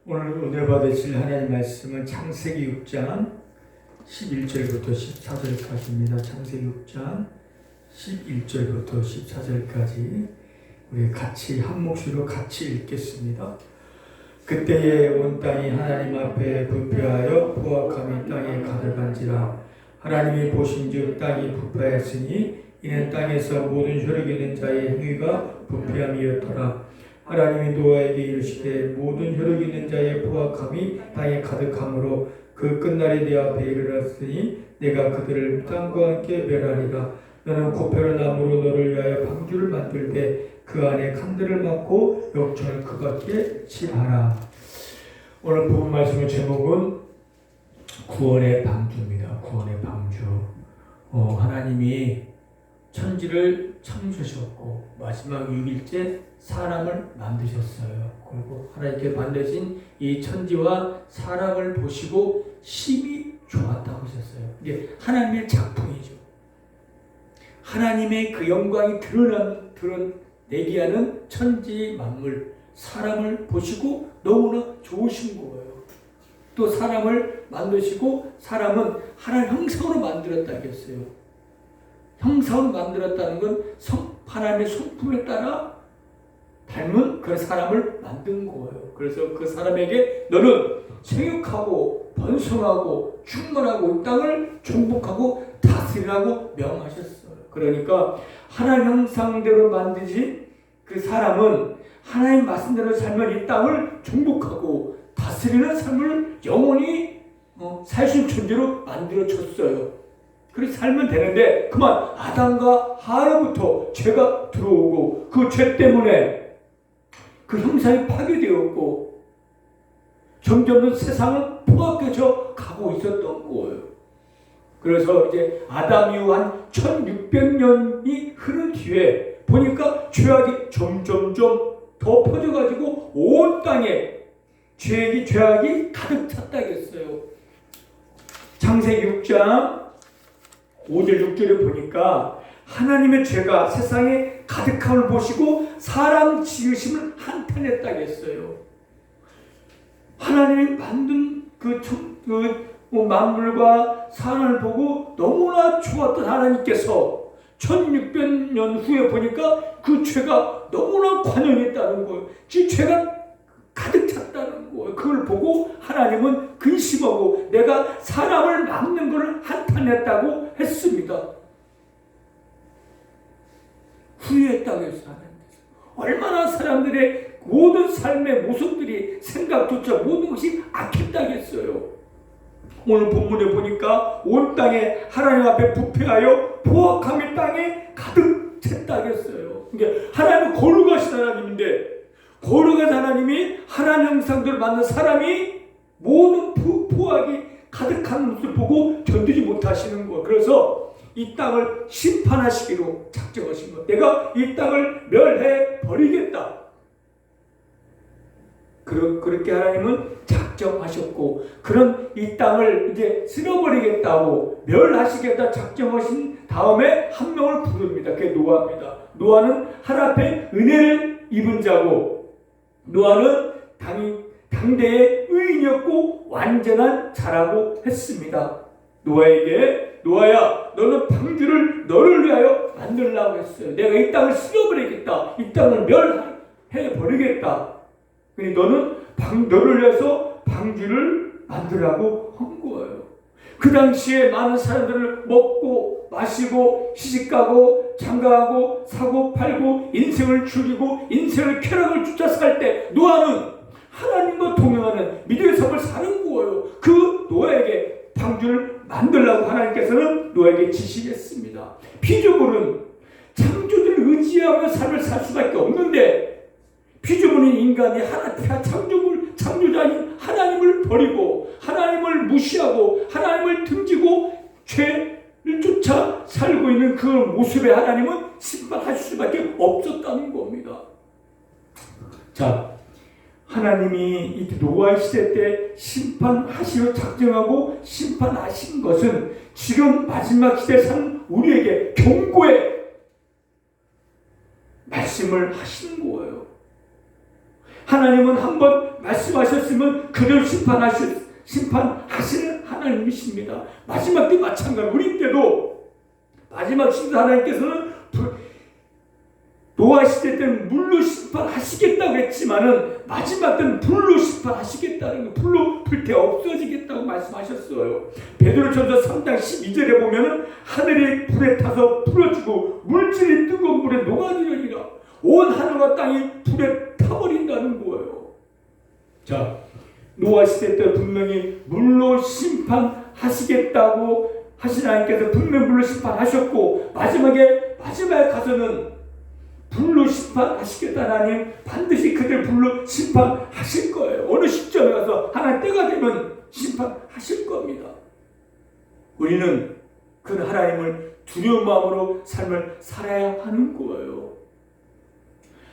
오늘 은혜 받으실 하나님 말씀은 창세기 6장 11절부터 14절까지입니다. 창세기 6장 11절부터 14절까지 우리 같이 한 목소리로 같이 읽겠습니다. 그때에 온 땅이 하나님 앞에 부패하여 포악함이 땅에 가득한지라. 하나님이 보신즉 땅이 부패하였으니 이는 땅에서 모든 혈육 있는 자의 행위가 부패함이었더라. 하나님이 노아에게 이르시되 모든 혈육 있는 자의 포악함이 땅에 가득함으로 그 끝날이 내 앞에 이르렀으니 내가 그들을 땅과 함께 멸하리라. 너는 고표로 나무로 너를 위하여 방주를 만들되 그 안에 칸들을 막고 역청을 그 겉에 칠하라. 오늘 본 말씀의 제목은 구원의 방주입니다. 구원의 방주. 하나님이 천지를 창조하셨고 마지막 6일째 사람을 만드셨어요. 그리고 하나님께 만드신 이 천지와 사람을 보시고 심히 좋았다고 하셨어요. 이게 하나님의 작품이죠. 하나님의 그 영광이 드러내게 하는 천지 만물, 사람을 보시고 너무나 좋으신 거예요. 또 사람을 만드시고 사람은 하나님 형상으로 만들었다고 했어요. 형상으로 만들었다는 건 하나님의 성품에 따라 닮은 그 사람을 만든 거예요. 그래서 그 사람에게 너는 생육하고 번성하고 충만하고 이 땅을 정복하고 다스리라고 명하셨어요. 그러니까 하나님 형상대로 만드신 그 사람은 하나님 말씀대로 살면 이 땅을 정복하고 다스리는 삶을 영원히 살신 존재로 만들어줬어요. 그렇게 살면 되는데 그만 아담과 하와부터 죄가 들어오고 그 죄 때문에 그 형상이 파괴되었고 점점 세상은 포악해져 가고 있었던 거예요. 그래서 이제 아담 이후 한 1600년이 흐른 뒤에 보니까 죄악이 점점점 더 퍼져가지고 온 땅에 죄악이 가득 찼다겠어요. 창세기 6장 5절 6절에 보니까 하나님의 죄가 세상에 가득함을 보시고 사람 지으심을 한탄했다겠어요. 하나님이 만든 그 만물과 사람을 보고 너무나 좋았던 하나님께서 1600년 후에 보니까 그 죄가 너무나 관영했다는 거예요. 그 죄가 가득 찼다는 거예요. 그걸 보고 하나님은 근심하고 내가 사람을 막는 것을 한탄했다고 했습니다. 후회했다고 했어요. 하나님께서. 얼마나 사람들의 모든 삶의 모습들이 생각조차 모든 것이 악했다고 했어요. 오늘 본문에 보니까 온 땅에 하나님 앞에 부패하여 포악함이 땅에 가득 찼다고 했어요. 그러니까 하나님은 거룩하신 하나님인데 거룩한 하나님이 하나님 형상대로 만든 사람이 모든 포악이 가득한 모습을 보고 견디지 못하시는 거예요. 그래서 이 땅을 심판하시기로 작정하신 거예요. 내가 이 땅을 멸해 버리겠다. 그렇게 하나님은 작정하셨고 그런 이 땅을 이제 쓸어버리겠다고 멸하시겠다 작정하신 다음에 한 명을 부릅니다. 그게 노아입니다. 노아는 하나님 앞에 은혜를 입은 자고 노아는 당대의 의인이었고 완전한 자라고 했습니다. 노아에게 노아야 너는 방주를 너를 위하여 만들라고 했어요. 내가 이 땅을 쓸어버리겠다. 이 땅을 멸해 버리겠다. 너는 너를 위해서 방주를 만들라고 한 거예요. 그 당시에 많은 사람들을 먹고 마시고 시집가고 장가가고 사고 팔고 인생을 즐기고 인생을 쾌락을 쫓아 살 때 노아는 하나님과 동행하는 믿음의 삶을 사는 거예요. 그 노아에게 방주를 만들라고 하나님께서는 노아에게 지시했습니다. 피조물은 창조주를 의지하며 삶을 살 수밖에 없는데 피조물인 인간이 창조자인 하나님을 버리고 하나님을 무시하고 하나님을 등지고 죄를 쫓아 살고 있는 그 모습에 하나님은 심판하실 수밖에 없었다는 겁니다. 자, 하나님이 노아의 시대 때 심판하시려 작정하고 심판하신 것은 지금 마지막 시대에 사는 우리에게 경고의 말씀을 하시는 거예요. 하나님은 한번 말씀하셨을 심판하셨으면 그들 심판하시는 하나님이십니다. 마지막 때 마찬가지. 우리 때도 마지막 심사 하나님께서는 노아 시대 때는 물로 심판하시겠다고 했지만은 마지막 때는 불로 심판하시겠다는 거, 불로 불태 없어지겠다고 말씀하셨어요. 베드로전서 3장 12절에 보면은 하늘이 불에 타서 불어지고 물질이 뜨거운 물에 녹아지려니라. 온 하늘과 땅이 불에 타버린다는 거예요. 자, 노아 시대 때 분명히 물로 심판하시겠다고 하신 하나님께서 분명히 물로 심판하셨고 마지막에 가서는 불로 심판하시겠다. 하나님 반드시 그들 불로 심판하실 거예요. 어느 시점에 가서 하나님 때가 되면 심판하실 겁니다. 우리는 그 하나님을 두려운 마음으로 삶을 살아야 하는 거예요.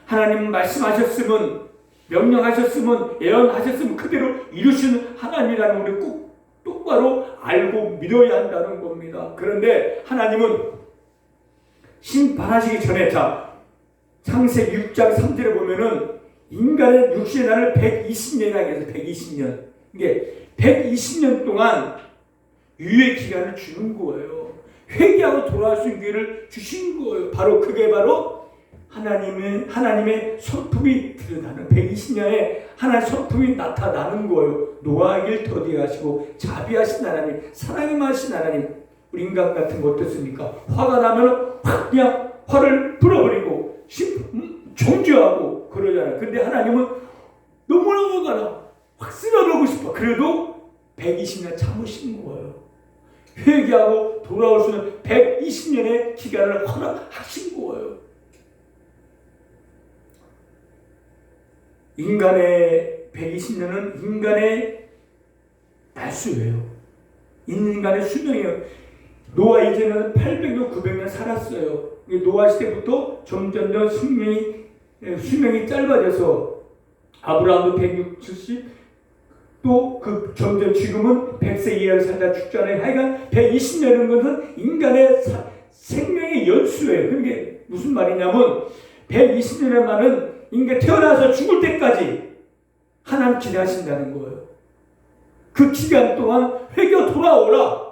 하나님 말씀하셨으면, 명령하셨으면, 예언하셨으면 그대로 이루시는 하나님이라는 우리 꼭 똑바로 알고 믿어야 한다는 겁니다. 그런데 하나님은 심판하시기 전에, 창세기 6장 3절에 보면은 인간의 육신의 날을 120년이라고 해서 120년. 이게 120년 동안 유예 기간을 주는 거예요. 회개하고 돌아올 수 있는 기회를 주신 거예요. 그게 바로 하나님의 성품이 드러나는 120년에 하나님의 성품이 나타나는 거예요. 노아에게 더디하시고 자비하신 하나님, 사랑이 많으신 하나님. 우리 인간 같은 거 어떻습니까? 화가 나면 그냥 화를 불어버리고 정죄하고 그러잖아요. 근데 하나님은 너무나 화가 나. 확 쓸어버리고 싶어. 그래도 120년 참으신 거예요. 회개하고 돌아올 수 있는 120년의 기간을 허락하신 거예요. 인간의 120년은 인간의 날수예요. 인간의 수명이에요. 노아 이제는 800년, 900년 살았어요. 노아 시대부터 점점 수명이 짧아져서 아브라함도 160, 70, 또 점점 지금은 100세 이하를 살다 죽잖아요. 하여간 120년이라는 것은 인간의 생명의 연수예요. 그게 무슨 말이냐면 120년의 말은 인간 태어나서 죽을 때까지 하나님 기대하신다는 거예요. 그 기간 동안 회개 돌아오라.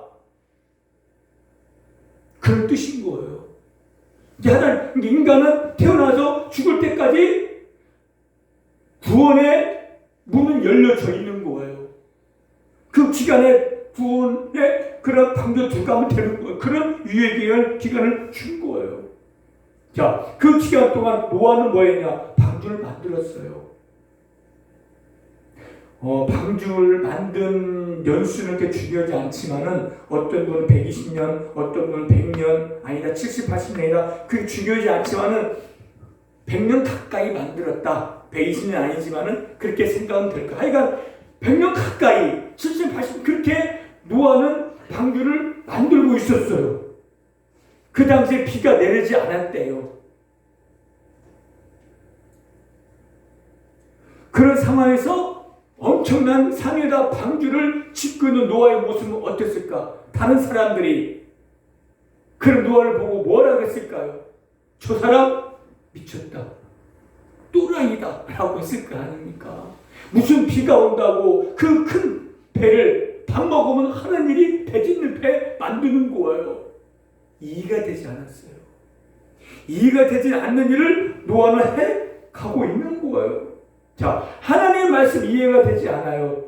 그런 뜻인 거예요. 이제 인간은 태어나서 죽을 때까지 구원의 문은 열려져 있는 거예요. 그 기간에 구원의 그런 방도 들어가면 되는 거예요. 그런 유예 기간을 준 거예요. 자, 그 기간 동안 노아는 뭐 했냐? 방주를 만들었어요. 방주를 만든 연수는 그렇게 중요하지 않지만은 어떤 분은 120년, 어떤 분은 100년, 아니다 70, 80년이다. 그게 중요하지 않지만은 100년 가까이 만들었다. 120년 아니지만은 그렇게 생각하면 될까. 하여간 100년 가까이, 70, 80 그렇게 노아는 방주를 만들고 있었어요. 그 당시에 비가 내리지 않았대요. 그런 상황에서 엄청난 산에다 방주를 짓고 있는 노아의 모습은 어땠을까? 다른 사람들이 그런 노아를 보고 뭐라고 했을까요? 저 사람 미쳤다. 또라이다. 라고 했을 거 아닙니까? 무슨 비가 온다고 그 큰 배를 밥 먹으면 하는 일이 배 짓는 배 만드는 거예요. 이해가 되지 않았어요. 이해가 되지 않는 일을 노아는 해 가고 있는 거예요. 자, 하나님의 말씀 이해가 되지 않아요.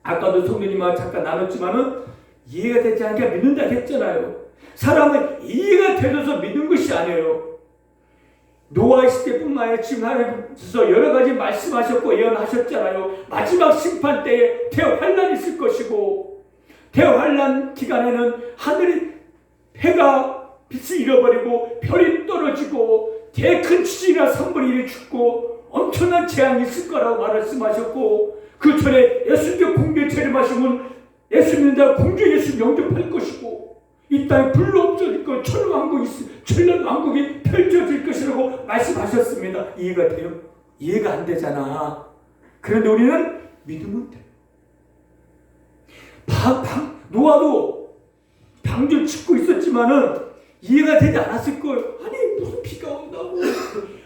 아까도 성도님과 잠깐 나눴지만은 이해가 되지 않게 믿는다 했잖아요. 사람은 이해가 되어서 믿는 것이 아니에요. 노아 시대뿐만 아니라 지금 하나님께서 여러 가지 말씀하셨고 예언하셨잖아요. 마지막 심판 때에 대환란이 있을 것이고 대환란 기간에는 해가 빛을 잃어버리고 별이 떨어지고 큰 지진이나 산불이 일이 죽고 엄청난 재앙이 있을 거라고 말씀하셨고 그 전에 예수님께 공개 재림하시면 예수 믿는 자 공개 예수 영접할 것이고 이 땅에 불로 없어질 것 천년 왕국이 펼쳐질 것이라고 말씀하셨습니다. 이해가 돼요? 이해가 안 되잖아. 그런데 우리는 믿으면 돼요. 노아도 방주를 짓고 있었지만은 이해가 되지 않았을 거예요. 아니 무슨 비가 온다고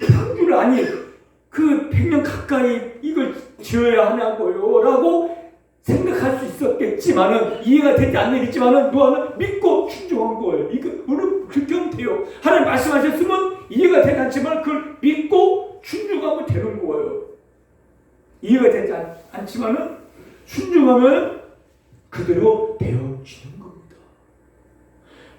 방주를 그 100년 가까이 이걸 지어야 하냐고요. 이해가 되지 않는 일이지만은 노아는 믿고 순종한 거예요. 이거 물론 그렇게 하면 돼요. 하나님 말씀하셨으면 이해가 되지 않지만 그걸 믿고 순종하면 되는 거예요. 이해가 되지 않지만은 순종하면 그대로 되어지는 겁니다.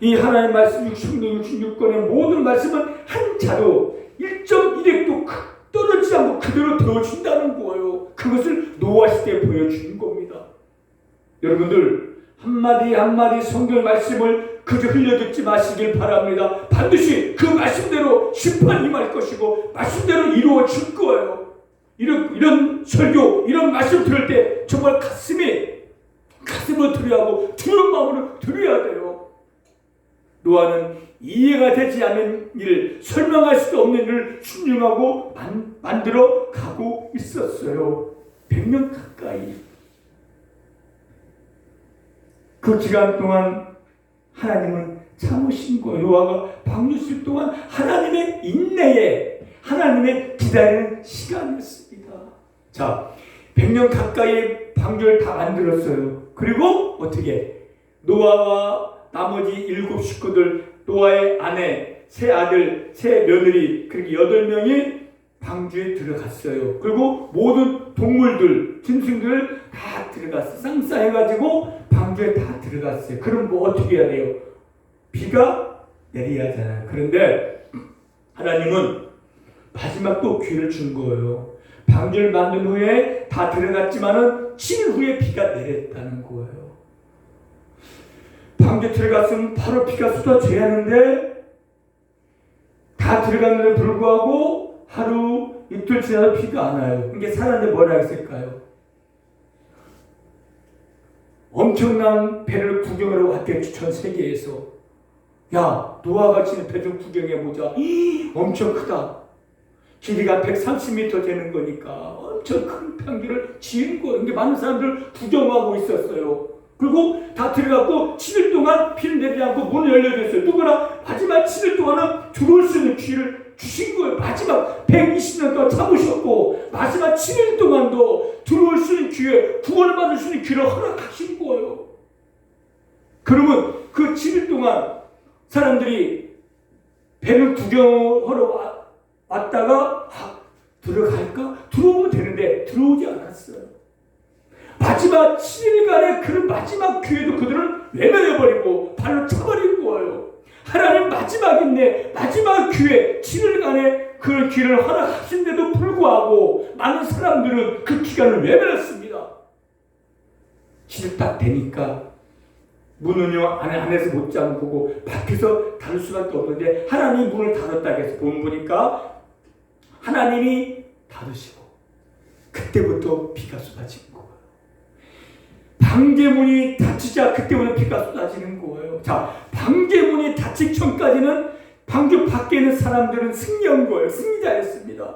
이 하나님 말씀 66권의 모든 말씀은 한 자도 1.1핵도 떨어지지 않고 그대로 되어진다는 거예요. 그것을 노아 시대에 보여주는 겁니다. 여러분들 한마디 한마디 성경 말씀을 그저 흘려듣지 마시길 바랍니다. 반드시 그 말씀대로 심판이 임할 것이고 말씀대로 이루어질 거예요. 이런 설교, 이런 말씀 들을 때 정말 가슴으로 들어야 하고 두려운 마음으로 들어야 돼요. 노아는 이해가 되지 않는 일, 설명할 수도 없는 일을 순종하고 만들어 가고 있었어요. 100년 가까이. 그 기간 동안 하나님은 참으신 거예요. 노아가 방주 쓸 동안 하나님의 인내에, 하나님의 기다리는 시간이었습니다. 자, 100년 가까이 방주를 다 만들었어요. 그리고 어떻게? 노아와 나머지 7 식구들, 노아의 아내, 세 아들, 세 며느리, 그리고 8명이 방주에 들어갔어요. 그리고 모든 동물들, 짐승들 다 들어갔어요. 쌍싸해가지고 방주에 다 들어갔어요. 그럼 뭐 어떻게 해야 돼요? 비가 내려야 하잖아요. 그런데 하나님은 마지막 또 기회를 준 거예요. 방주를 만든 후에 다 들어갔지만은 7일 후에 비가 내렸다는 거예요. 방주에 들어갔으면 바로 비가 쏟아져야 하는데 다 들어갔는데 불구하고 하루 이틀 지나도 비가 안 와요. 이게 사람들이 뭐라 했을까요? 엄청난 배를 구경하러 왔겠지. 전 세계에서. 야, 노아가 지는 배 좀 구경해보자. 엄청 크다. 길이가 130m 되는 거니까 엄청 큰 방주를 지은 거예요. 근데 많은 사람들 구경하고 있었어요. 그리고 다 들어갔고 7일 동안 비를 내리지 않고 문을 열려줬어요. 누구나 마지막 7일 동안은 들어올 수 있는 기회를 주신 거예요. 마지막 120년 동안 참으셨고 마지막 7일 동안도 들어올 수 있는 기회, 구원을 받을 수 있는 기회를 허락하신 거예요. 그러면 그 7일 동안 사람들이 배를 구경하러 왔다가 들어갈까? 들어오면 되는데 들어오지 않았어요. 마지막 7일간의 그런 마지막 기회도 그들은 외면해버리고 발로 차버린 거예요. 하나님 마지막인데 마지막 기회 7일간의 그 기회를 허락하신데도 불구하고 많은 사람들은 그 기간을 외면했습니다. 7일 딱 되니까 문은요 안에서 못 잠그고 밖에서 닫을 수밖에 없는데 하나님이 문을 닫았다 해서 보니까 하나님이 닫으시고 그때부터 비가 쏟아진 거예요. 방제문이 닫히자 그때부터 비가 쏟아지는 거예요. 자, 방제문이 닫히기 전까지는 방주 밖에 있는 사람들은 승리한 거예요. 승리자였습니다.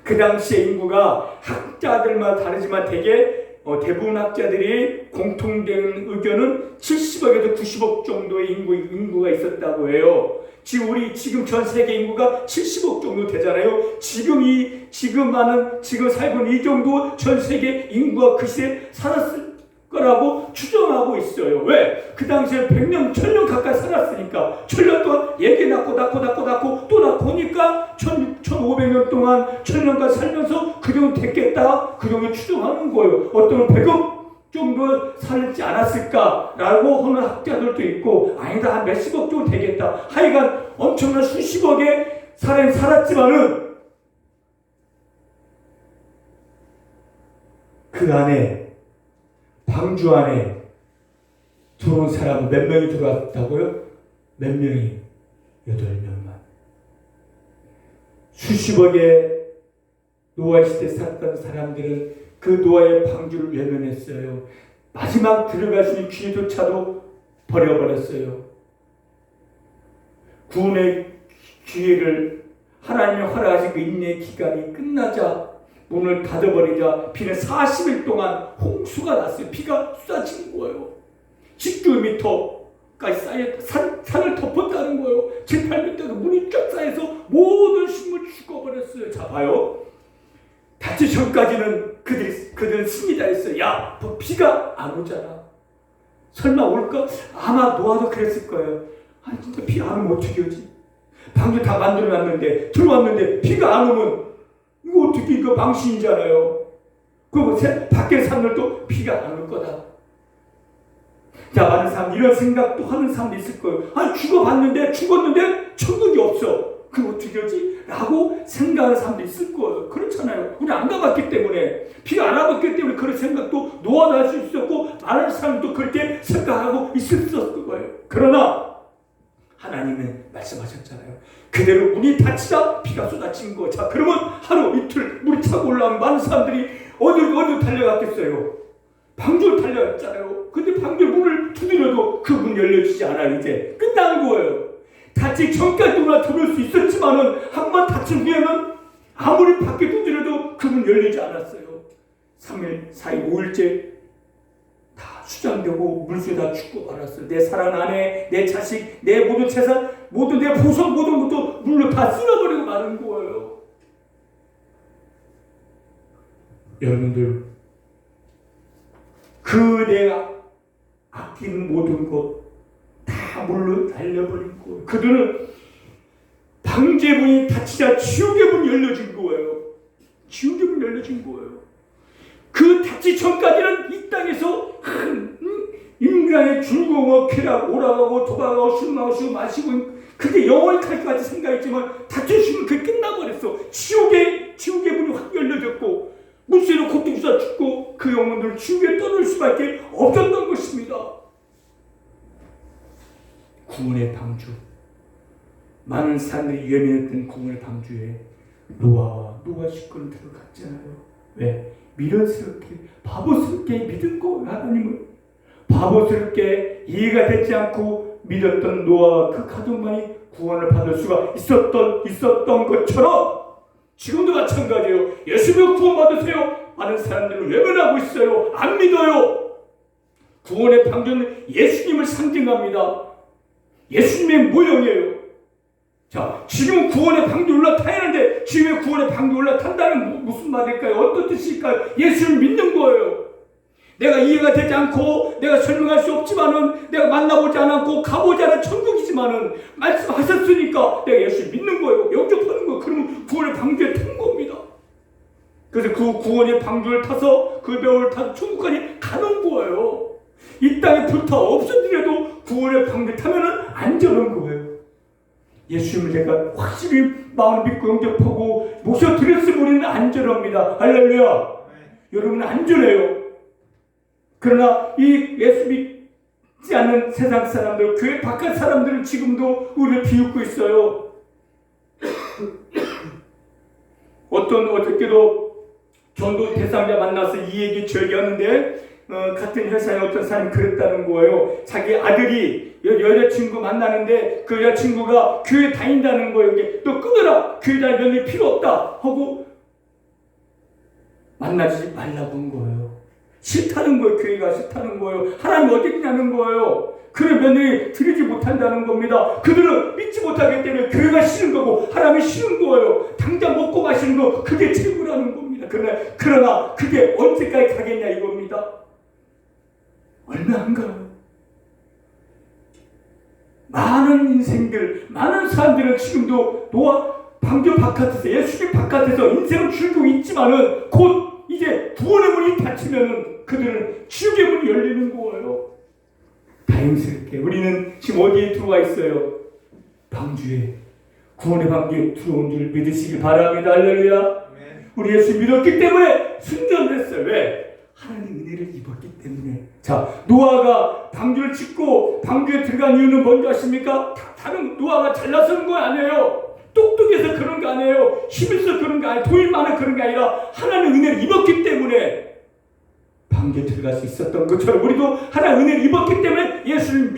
그 당시에 인구가 학자들마다 다르지만 대부분 학자들이 공통된 의견은 70억에서 90억 정도의 인구가 있었다고 해요. 지금 전 세계 인구가 70억 정도 되잖아요. 지금 살고 있는 이 정도 전 세계 인구가 그 시대에 살았을 거라고 추정하고 있어요. 왜? 그 당시에 100년, 1000년 가까이 살았으니까 1000년 동안 얘기 낳고 또 낳고 하니까 1500년 동안 1000년간 살면서 그 정도 됐겠다. 그 정도 추정하는 거예요. 어떤 100억 정도 살지 않았을까라고 하는 학자들도 있고 아니다 한 몇십억 정도 되겠다. 하여간 엄청난 수십억의 사람이 살았지만은 그 안에 방주 안에 들어온 사람은 몇 명이 들어왔다고요? 몇 명이? 8명만. 수십억의 노아 시대 살았던 사람들은 그 노아의 방주를 외면했어요. 마지막 들어갈 수 있는 기회조차도 버려버렸어요. 구원의 기회를 하나님이 허락하신 그 인내의 기간이 끝나자 문을 닫아버리자 비는 40일 동안 홍수가 났어요. 비가 쏟아진 거예요. 10km까지 쌓여 산을 덮었다는 거예요. 7, 8m까지 물이 쫙 쌓여서 모든 식물이 죽어버렸어요. 자 봐요. 닫기 전까지는 그들은 승리자 했어요. 야, 비가 안 오잖아. 설마 올까? 아마 노아도 그랬을 거예요. 아, 진짜 비 안 오면 어떻게 하지? 방주 다 만들어놨는데, 들어왔는데, 비가 안 오면, 이거 어떻게, 이거 망신이잖아요. 그리고 밖에 사람들도 비가 안 올 거다. 자, 많은 사람, 이런 생각도 하는 사람도 있을 거예요. 아, 죽었는데, 천국이 없어. 그럼 어떻게 하지? 라고 생각하는 사람도 있을 거예요. 그렇잖아요. 우리 안 가봤기 때문에, 비가 안 와봤기 때문에 그런 생각도 노아도 할 수 있었고, 많은 사람도 그렇게 생각하고 있었을 거예요. 그러나, 하나님은 말씀하셨잖아요. 그대로 문이 닫히자 비가 쏟아진 거. 자, 그러면 하루 이틀 물이 차고 올라오면 많은 사람들이 어디로 달려갔겠어요? 방주를 달려갔잖아요. 근데 방주 문을 두드려도 그 문 열려지지 않아요. 이제 끝난 거예요. 닫기 전까지만 들을 수 있었지만은 한 번 닫힌 후에는 아무리 밖에 두드려도 그 문 열리지 않았어요. 3일, 4일, 5일째 다 수장되고 물속에 다 죽고 말았어요. 내 사랑하는 아내, 내 자식, 내 모든 재산, 모든 내 보석, 모든 것도 물로 다 쓸어버리고 마는 거예요. 여러분들, 그 내가 아끼는 모든 것 다 물로 날려버린 거예요. 그들은 방제문이 닫히자 지옥의 문이 열려진 거예요. 지옥의 문이 열려진 거예요. 그 닫기 전까지는 이 땅에서 인간의 즐거움과 쾌락, 오락하고 도박하고 술 마시고 그게 영원히 갈 것 같이 생각했지만 닫혀지면 그게 끝나버렸어. 지옥의 문이 확 열려졌고 물새로 고통사 죽고 그 영혼들을 지옥에 떠날 수밖에 없었던 것입니다. 구원의 방주, 많은 사람들이 예민했던 구원의 방주에 노아 식구는 들어갔잖아요. 왜? 미련스럽게 바보스럽게 믿은 거예요. 하나님을 바보스럽게 이해가 되지 않고 믿었던 노아 그 가족만이 구원을 받을 수가 있었던 것처럼 지금도 마찬가지예요. 예수 믿고 구원 받으세요. 많은 사람들은 외면하고 있어요. 안 믿어요. 구원의 방주는 예수님을 상징합니다. 예수님의 모형이에요. 자, 지금 구원의 방주 올라타야 하는데 지금의 구원의 방주 올라탄다는 무슨 말일까요? 어떤 뜻일까요? 예수를 믿는 거예요. 내가 이해가 되지 않고 내가 설명할 수 없지만은 내가 만나보지 않았고 가보지 않은 천국이지만은 말씀하셨으니까 내가 예수를 믿는 거예요. 영접하는 거예요. 그러면 구원의 방주에 탄 겁니다. 그래서 그 구원의 방주를 타서 그 배를 타서 천국까지 가는 거예요. 이 땅에 불타 없어지려도 구원의 방주를 타면은 안전한 거예요. 예수님을 제가 확실히 마음을 믿고 영접하고 모셔드렸으면 우리는 안전합니다. 할렐루야. 여러분은 안전해요. 그러나 이 예수 믿지 않는 세상 사람들, 교회 바깥 사람들은 지금도 우리를 비웃고 있어요. 어저께도 전도 대상자 만나서 이 얘기 저 얘기하는데 같은 회사에 어떤 사람이 그랬다는 거예요. 자기 아들이 여자친구 만나는데 그 여자친구가 교회 다닌다는 거예요. 너 끊어라. 교회 다닐 며느리 필요 없다 하고 만나지 말라고 한 거예요. 싫다는 거예요. 교회가 싫다는 거예요. 하나님 어디 있냐는 거예요. 그런 며느리 드리지 못한다는 겁니다. 그들은 믿지 못하기 때문에 교회가 싫은 거고 하나님이 싫은 거예요. 당장 먹고 마시는 거 그게 최고라는 겁니다. 그러나 그게 언제까지 가겠냐 이겁니다. 얼마 안 가요. 많은 인생들, 많은 사람들은 지금도 노아 방주 바깥에서 예수님 바깥에서 인생을 즐기고 있지만은 곧 이제 구원의 문이 닫히면은 그들은 지옥의 문이 열리는 거예요. 다행스럽게 우리는 지금 어디에 들어와 있어요? 방주에, 구원의 방주에 들어온 줄 믿으시길 바랍니다. 할렐루야. 우리 예수 믿었기 때문에 순전을 했어요. 왜? 하나님 은혜를 입었기 때문에. 자, 노아가 방주를 짓고 방주에 들어간 이유는 뭔지 아십니까? 다른 노아가 잘나서는 거 아니에요. 똑똑해서 그런 거 아니에요. 힘있어 그런 거 아니에요. 돈이 많아 그런 게 아니라 하나님 은혜를 입었기 때문에 방주에 들어갈 수 있었던 것처럼 우리도 하나님 은혜를 입었기 때문에 예수를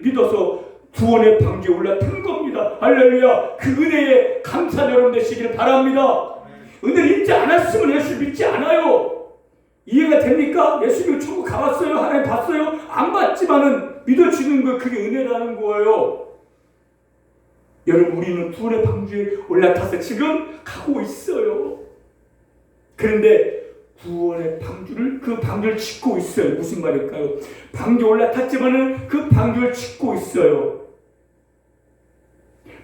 믿어서 구원의 방주에 올라탄 겁니다. 할렐루야. 그 은혜에 감사 여러분 되시기를 바랍니다. 은혜를 입지 않았으면 예수 믿지 않아요. 이해가 됩니까? 예수 믿고 천국 가봤어요? 하나님 봤어요? 안 봤지만은 믿어주는 거 그게 은혜라는 거예요. 여러분 우리는 구원의 방주에 올라타서 지금 가고 있어요. 그런데 구원의 방주를, 그 방주를 짓고 있어요. 무슨 말일까요? 방주 올라탔지만은 그 방주를 짓고 있어요.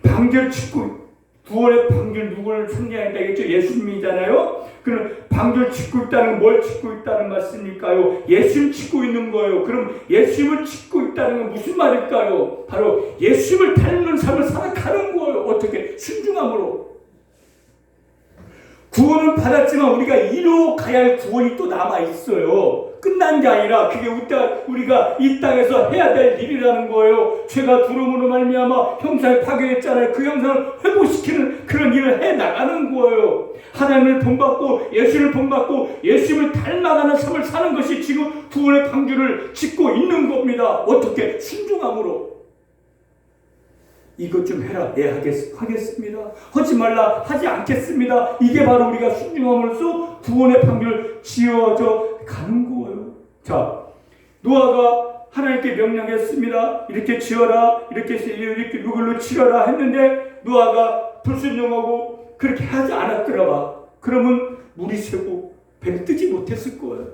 방주를 짓고, 구원의 방주를 누구를 상징한다 했죠? 예수님이잖아요. 그럼 방주를 짓고 있다는 건 뭘 짓고 있다는 말씀일까요? 예수님 짓고 있는 거예요. 그럼 예수님을 짓고 있다는 건 무슨 말일까요? 바로 예수님을 닮는 삶을 살아가는 거예요. 어떻게? 순종함으로. 구원은 받았지만 우리가 이루어 가야 할 구원이 또 남아있어요. 끝난 게 아니라 그게 우리가 이 땅에서 해야 될 일이라는 거예요. 죄가 들어옴으로 말미암아 형상이 파괴했잖아요. 그 형상을 회복시키는 그런 일을 해나가는 거예요. 하나님을 본받고 예수를 본받고 예수를 닮아가는 삶을 사는 것이 지금 구원의 방주를 짓고 있는 겁니다. 어떻게? 순종함으로. 이것 좀 해라. 네, 하겠습니다. 하지 말라. 하지 않겠습니다. 이게 바로 우리가 순종함으로써 구원의 방주를 지어져 가는 거예요. 자, 노아가 하나님께 명령했습니다. 이렇게 지어라. 이렇게 이걸로 치러라 했는데 노아가 불순종하고 그렇게 하지 않았더라. 그러면 물이 새고 배는 뜨지 못했을 거예요.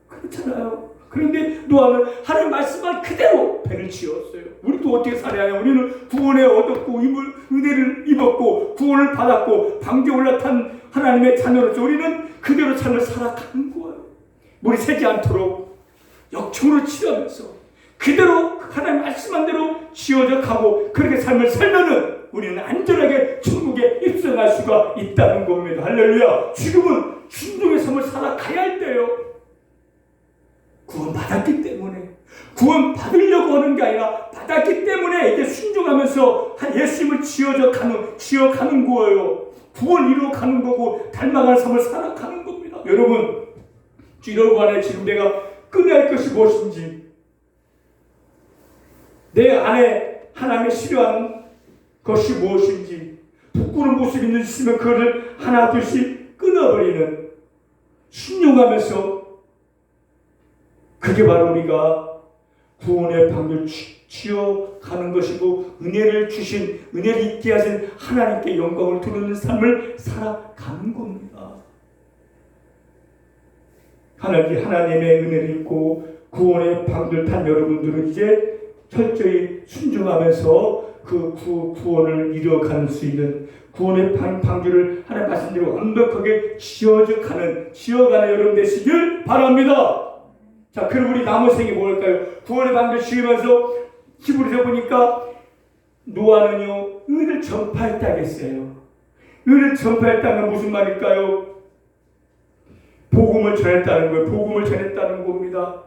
그렇잖아요. 그런데 노아는 하나님 말씀만 그대로 배를 지었어요. 우리도 어떻게 살아야 해요? 우리는 구원에 얻었고 은혜를 입었고 구원을 받았고 방주에 올라탄 하나님의 자녀로서 우리는 그대로 삶을 살아가는 거예요. 물이 새지 않도록 역청으로 치러면서 그대로 하나님 말씀한 대로 지어져 가고 그렇게 삶을 살면은 우리는 안전하게 천국에 입성할 수가 있다는 겁니다. 할렐루야. 지금은 순종의 삶을 살아가야 할 때예요. 구원 받았기 때문에, 구원 받으려고 하는 게 아니라 받았기 때문에 이제 순종하면서 예수님을 지어가는 거예요. 구원 이루어가는 거고 닮아가는 삶을 살아가는 겁니다. 여러분, 여러분 안에 지금 내가 끊어야 할 것이 무엇인지, 내 안에 하나님의 싫어하는 것이 무엇인지, 부끄러운 모습이 있으면 그것을 하나 둘씩 끊어버리는, 순종하면서 그게 바로 우리가 구원의 방주를 지어가는 것이고 은혜를 있게 하신 하나님께 영광을 돌리는 삶을 살아가는 겁니다. 하나님의 은혜를 입고 구원의 방주를 탄 여러분들은 이제 철저히 순종하면서 그 구원을 이루어갈 수 있는 구원의 방주를 하나님 말씀대로 완벽하게 지어가는 여러분 되시길 바랍니다. 자, 그럼 우리 남은 생이 뭘까요? 구원의 방주를 지으면서 히브리서 보니까 노아는요 의를 전파했다고 했어요. 의를 전파했다는 건 무슨 말일까요? 복음을 전했다는 거예요. 복음을 전했다는 겁니다.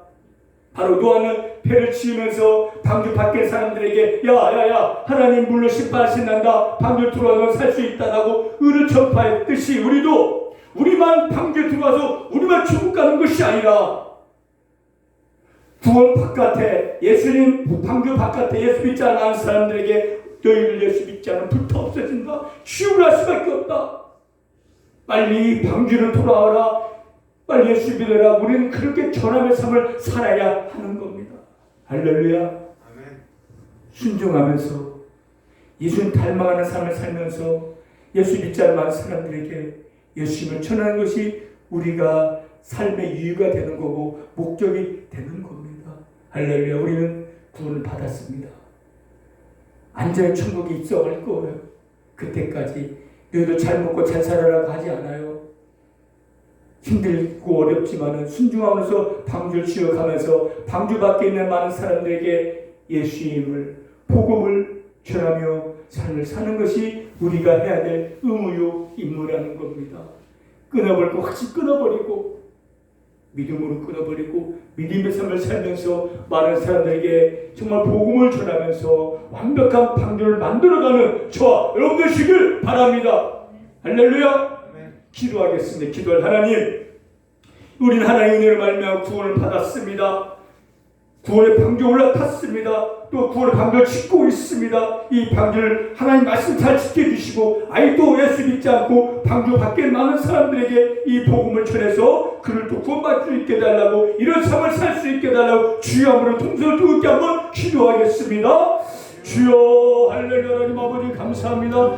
바로 노아는 배를 지으면서 방주 밖에 사람들에게 야 하나님 물로 심판하신단다. 방주 들어와서 살 수 있다라고 의를 전파했듯이 우리만 방주에 들어와서 우리만 천국 가는 것이 아니라 구원 바깥에 예수님 방주 바깥에 예수 믿지 않은 사람들에게 너희를 예수 믿지 않으면 불타 없어진다. 시우할 수밖에 없다. 빨리 방주로 돌아와라. 빨리 예수 믿어라. 우리는 그렇게 전함의 삶을 살아야 하는 겁니다. 할렐루야. 아멘. 순종하면서 예수님 닮아가는 삶을 살면서 예수 믿지 않는 사람들에게 예수님을 전하는 것이 우리가 삶의 이유가 되는 거고 목적이 되는 겁니다. 할렐루야. 우리는 구원을 받았습니다. 안전히 천국에 입성할 거예요. 그때까지 너희도 잘 먹고 잘 살아라고 하지 않아요. 힘들고 어렵지만은 순종하면서 방주를 지어가면서 방주 밖에 있는 많은 사람들에게 예수님을 복음을 전하며 삶을 사는 것이 우리가 해야 될 의무요 임무라는 겁니다. 끊어버리고 확실히 끊어버리고 믿음으로 끊어버리고 믿음의 삶을 살면서 많은 사람들에게 정말 복음을 전하면서 완벽한 방주를 만들어가는 저와 여러분 되시길 바랍니다. 할렐루야. 기도하겠습니다. 기도할 하나님, 우리는 하나님의 은혜를 말미암아 구원을 받았습니다. 구원의 방주에 올라탔습니다. 또 구원의 방주를 짓고 있습니다. 이 방주를 하나님 말씀 잘 지켜주시고 아직도 예수 믿지 않고 방주 밖에 많은 사람들에게 이 복음을 전해서 그를 또 구원받을 수 있게 해달라고, 이런 삶을 살 수 있게 해달라고 주여 한번 통성을 뜨겁게 한번 기도하겠습니다. 주여. 할렐루야. 하나님 아버지 감사합니다.